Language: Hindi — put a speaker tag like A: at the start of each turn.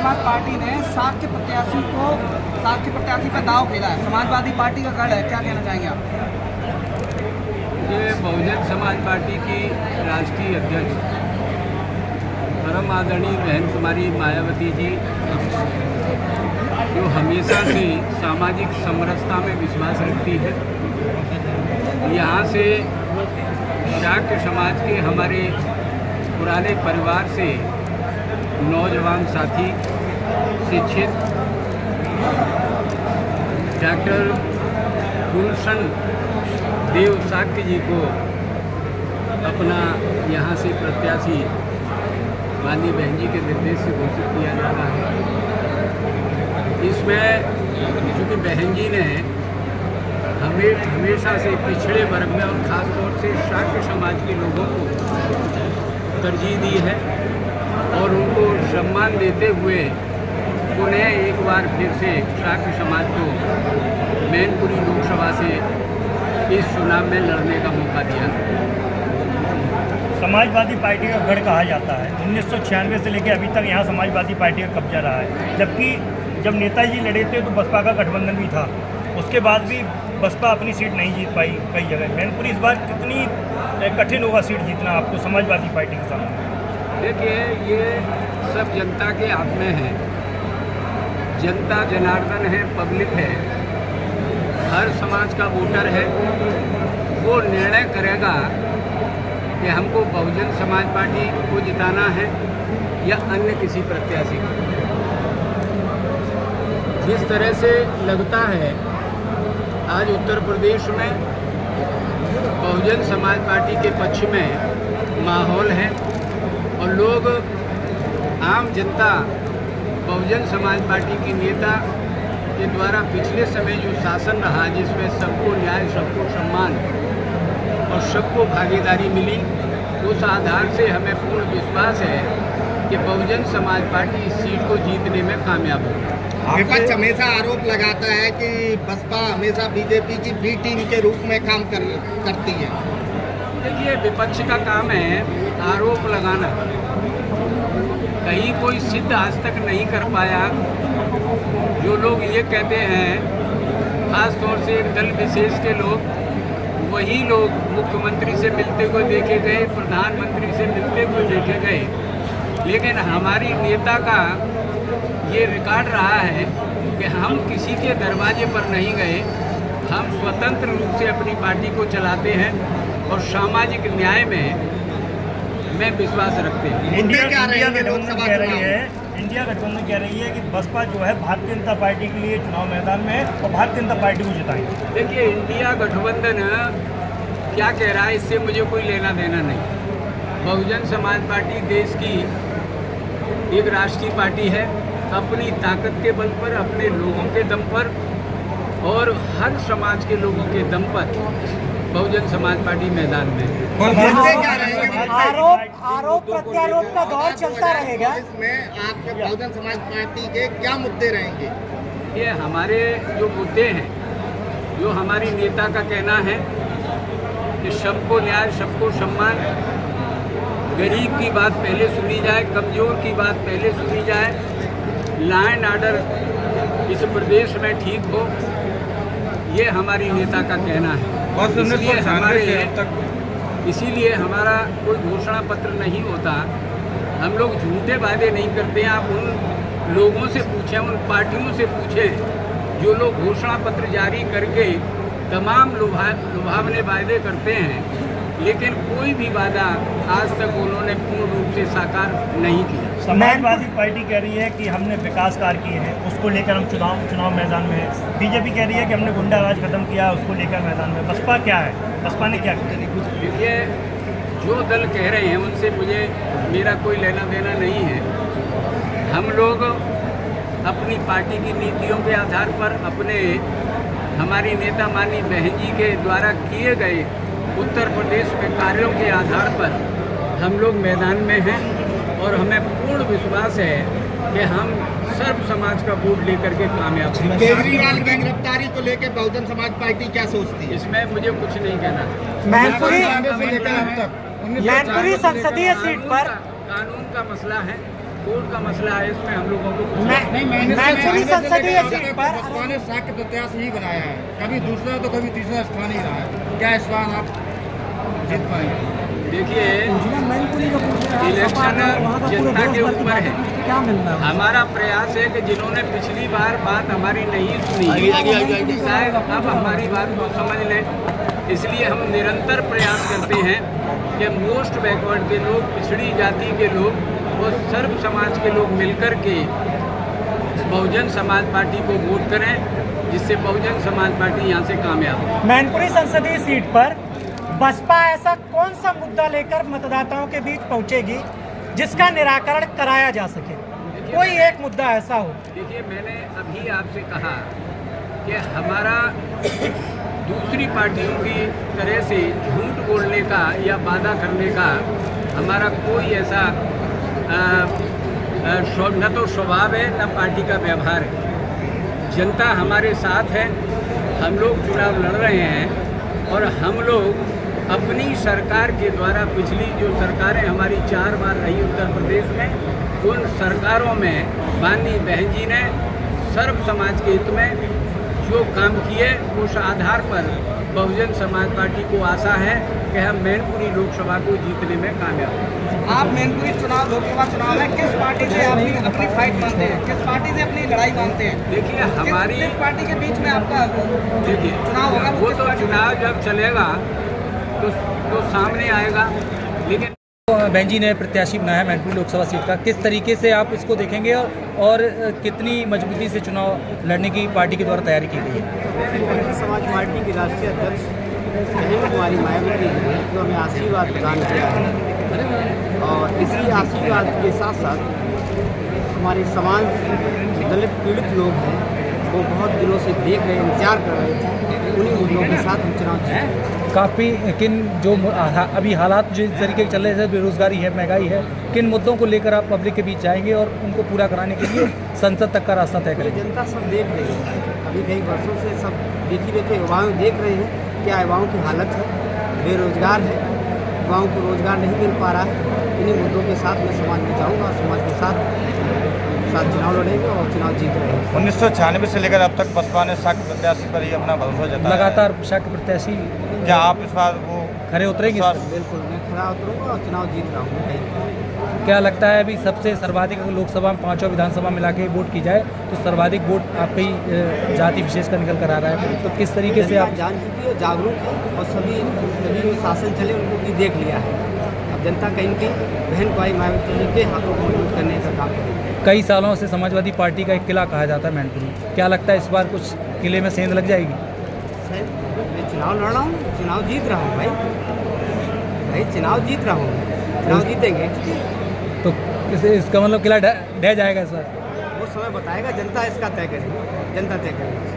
A: समाज पार्टी ने सात के प्रत्याशी पर दाव खेला है। समाजवादी पार्टी का गढ़ है, क्या कहना चाहेंगे आप?
B: ये बहुजन समाज पार्टी की राष्ट्रीय अध्यक्ष परम आदरणीय बहन कुमारी मायावती जी, जो हमेशा से सामाजिक समरसता में विश्वास रखती है, यहाँ से शाक्य समाज के हमारे पुराने परिवार से नौजवान साथी शिक्षित डॉक्टर गुलशन देव शाक्य जी को अपना यहाँ से प्रत्याशी माननीय बहन जी के निर्देश से घोषित किया जा रहा है। इसमें चूँकि बहन जी ने हमेशा से पिछड़े वर्ग में और ख़ास तौर से शाक्य समाज के लोगों को तरजीह दी है और उनको सम्मान देते हुए उन्हें एक बार फिर से शाक्य समाज को मैनपुरी लोकसभा से इस चुनाव में लड़ने का मौका दिया।
C: समाजवादी पार्टी का गढ़ कहा जाता है। 1996 से लेकर अभी तक यहाँ समाजवादी पार्टी का कब्जा रहा है, जबकि जब नेताजी लड़े थे तो बसपा का गठबंधन भी था। उसके बाद भी बसपा अपनी सीट नहीं जीत पाई कई जगह। मैनपुरी इस बार कितनी कठिन होगा सीट जीतना आपको समाजवादी पार्टी के सामने?
B: देखिए, ये सब जनता के हाथ में है। जनता जनार्दन है, पब्लिक है, हर समाज का वोटर है। वो निर्णय करेगा कि हमको बहुजन समाज पार्टी को जिताना है या अन्य किसी प्रत्याशी को। जिस तरह से लगता है आज उत्तर प्रदेश में बहुजन समाज पार्टी के पक्ष में माहौल है और लोग, आम जनता बहुजन समाज पार्टी की नेता के द्वारा पिछले समय जो शासन रहा, जिसमें सबको न्याय, सबको सम्मान और सबको भागीदारी मिली, उस आधार से हमें पूर्ण विश्वास है कि बहुजन समाज पार्टी इस सीट को जीतने में कामयाब होगी।
D: विपक्ष हमेशा आरोप लगाता है कि बसपा हमेशा बीजेपी की बी टीम के रूप में काम करती है।
B: देखिए, विपक्ष का काम है आरोप लगाना। कहीं कोई सिद्ध आज तक नहीं कर पाया। जो लोग ये कहते हैं, खास तौर से एक दल विशेष के लोग, वही लोग मुख्यमंत्री से मिलते हुए देखे गए, प्रधानमंत्री से मिलते हुए देखे गए। लेकिन हमारी नेता का ये रिकॉर्ड रहा है कि हम किसी के दरवाजे पर नहीं गए। हम स्वतंत्र रूप से अपनी पार्टी को चलाते हैं और सामाजिक न्याय में विश्वास रखते हैं।
C: इंडिया गठबंधन कह रही है कि बसपा जो है भारतीय जनता पार्टी के लिए चुनाव मैदान में है और भारतीय जनता पार्टी को जिताएंगे।
B: देखिए, इंडिया गठबंधन क्या कह रहा है, इससे मुझे कोई लेना देना नहीं। बहुजन समाज पार्टी देश की एक राष्ट्रीय पार्टी है। अपनी ताकत के बल पर, अपने लोगों के दम पर और हर समाज के लोगों के दम पर बहुजन समाज पार्टी मैदान में।
A: आरोप प्रत्यारोप का दौर चलता रहेगा।
D: इसमें आपके बहुजन समाज पार्टी के क्या मुद्दे रहेंगे?
B: ये हमारे जो मुद्दे हैं, जो हमारी नेता का कहना है कि सबको न्याय, सबको सम्मान, गरीब की बात पहले सुनी जाए, कमजोर की बात पहले सुनी जाए, लॉ एंड ऑर्डर इस प्रदेश में ठीक हो, ये हमारी नेता का कहना है। इसीलिए हमारा कोई घोषणा पत्र नहीं होता। हम लोग झूठे वादे नहीं करते हैं। आप उन लोगों से पूछें, उन पार्टियों से पूछें जो लोग घोषणा पत्र जारी करके तमाम लुभावने वादे करते हैं, लेकिन कोई भी वादा आज तक उन्होंने पूर्ण रूप से साकार नहीं किया।
C: समाजवादी पार्टी कह रही है कि हमने विकास कार्य किए हैं, उसको लेकर हम चुनाव मैदान में है। बीजेपी कह रही है कि हमने गुंडा राज खत्म किया, उसको लेकर मैदान में। बसपा क्या है, बसपा ने क्या किया?
B: देखिए, जो दल कह रहे हैं उनसे मेरा कोई लेना देना नहीं है। हम लोग अपनी पार्टी की नीतियों के आधार पर, हमारी नेता माननीय बहन जी के द्वारा किए गए उत्तर प्रदेश में कार्यों के आधार पर हम लोग मैदान में हैं और हमें पूर्ण विश्वास है कि हम सर्व समाज का वोट लेकर के कामयाब होंगे।
D: केजरीवाल की गिरफ्तारी को लेकर बहुजन समाज पार्टी क्या सोचती है?
B: इसमें मुझे कुछ नहीं कहना।
A: मैनपुरी संसदीय सीट पर
B: कानून का मसला है। वोट का मसला है, इसमें हम लोगों को कुछ
E: मैनपुरी संसदीय सीट पर
D: बसपा ने शाक्य प्रत्याशी ही बनाया है, कभी दूसरा तो कभी तीसरा स्थान ही रहा है। क्या इस बार आप जीत पाएंगे?
B: देखिए, इलेक्शन जनता के ऊपर है।
E: क्या मिलना है?
B: हमारा प्रयास है कि जिन्होंने पिछली बार बात हमारी नहीं सुनी शायद अब हमारी बात को समझ लें। इसलिए हम निरंतर प्रयास करते हैं कि मोस्ट बैकवर्ड के लोग, पिछड़ी जाति के लोग और सर्व समाज के लोग मिलकर के बहुजन समाज पार्टी को वोट करें, जिससे बहुजन समाज पार्टी यहाँ से कामयाब हो।
E: मैनपुरी संसदीय सीट पर बसपा ऐसा कौन सा मुद्दा लेकर मतदाताओं के बीच पहुंचेगी जिसका निराकरण कराया जा सके? कोई एक मुद्दा ऐसा हो।
B: देखिए, मैंने अभी आपसे कहा कि हमारा दूसरी पार्टियों की तरह से झूठ बोलने का या वादा करने का हमारा कोई ऐसा न तो स्वभाव है न पार्टी का व्यवहार है। जनता हमारे साथ है, हम लोग चुनाव लड़ रहे हैं और हम लोग अपनी सरकार के द्वारा, पिछली जो सरकारें हमारी 4 बार रही उत्तर प्रदेश में, उन सरकारों में माननीय बहन जी ने सर्व समाज के हित में जो काम किए, उस आधार पर बहुजन समाज पार्टी को आशा है कि हम मैनपुरी लोकसभा को जीतने में कामयाब हों।
A: आप मैनपुरी चुनाव, लोकसभा चुनाव में किस पार्टी से अपनी फाइट मानते हैं, किस पार्टी से अपनी लड़ाई मानते हैं?
B: देखिए, हमारी
A: किस पार्टी के बीच में आपका
B: देखिए
A: चुनाव होगा?
B: वो तो चुनाव जब चलेगा तो सामने आएगा। लेकिन
F: बहन जी ने प्रत्याशी बनाया है मैनपुरी लोकसभा सीट का, किस तरीके से आप इसको देखेंगे और कितनी मजबूती से चुनाव लड़ने की पार्टी के द्वारा तैयारी की गई है?
G: बहुजन समाज पार्टी की राष्ट्रीय अध्यक्ष बहन कुमारी मायावती जी ने जो हमें आशीर्वाद प्रदान किया है, और इसी आशीर्वाद के साथ साथ हमारे समाज दलित पीड़ित लोग हैं, वो बहुत दिनों से देख रहे, इंतजार कर रहे थे, उन्हीं मुद्दों के साथ हम चुनाव जीते।
F: काफ़ी किन जो अभी हालात जिस तरीके के चल रहे हैं, बेरोजगारी है, महंगाई है, किन मुद्दों को लेकर आप पब्लिक के बीच जाएंगे और उनको पूरा कराने के लिए संसद तक का रास्ता तय करेंगे?
G: जनता सब देख रही है, अभी कई वर्षों से सब देख ही रहे थे, युवाओं देख रहे हैं क्या युवाओं की हालत है, बेरोजगार है, युवाओं को रोजगार नहीं मिल पा रहा है। इन्हीं मुद्दों के साथ मैं समाज में जाऊँगा और समाज के साथ चुनाव लड़ेंगे और चुनाव जीत रहे हैं।
H: 1996 से लेकर अब तक बसपा ने शाक्य प्रत्याशी पर ही अपना भरोसा जताया।
F: लगातार शाक्य प्रत्याशी,
H: क्या आप इस बार वो
F: खड़े उतरेंगे?
G: बिल्कुल, मैं खड़ा उतरूँगा और चुनाव जीत रहा हूँ।
F: क्या लगता है अभी सबसे सर्वाधिक अगर लोकसभा में 5 विधानसभा मिला के वोट की जाए तो सर्वाधिक वोट आपके ही जाति विशेष का निकल कर आ रहा है, तो किस तरीके से आप
G: जान चुकी है, जागरूक है और सभी जो शासन चले उनको भी देख लिया है। अब जनता कहीं की बहन कुमारी मायावती जी के हाथों को मजबूत करने का काम करेगी।
F: कई सालों से समाजवादी पार्टी का एक किला कहा जाता है मैनपुरी, क्या लगता है इस बार कुछ किले में सेंध लग जाएगी?
G: मैं चुनाव लड़ रहा हूँ, चुनाव जीत रहा हूँ भाई चुनाव जीत रहा हूँ, चुनाव जीतेंगे, ठीक है।
F: तो इसका मतलब किला ढह जाएगा इस बार?
G: वो समय बताएगा, जनता इसका तय करेगी, जनता तय करेगी।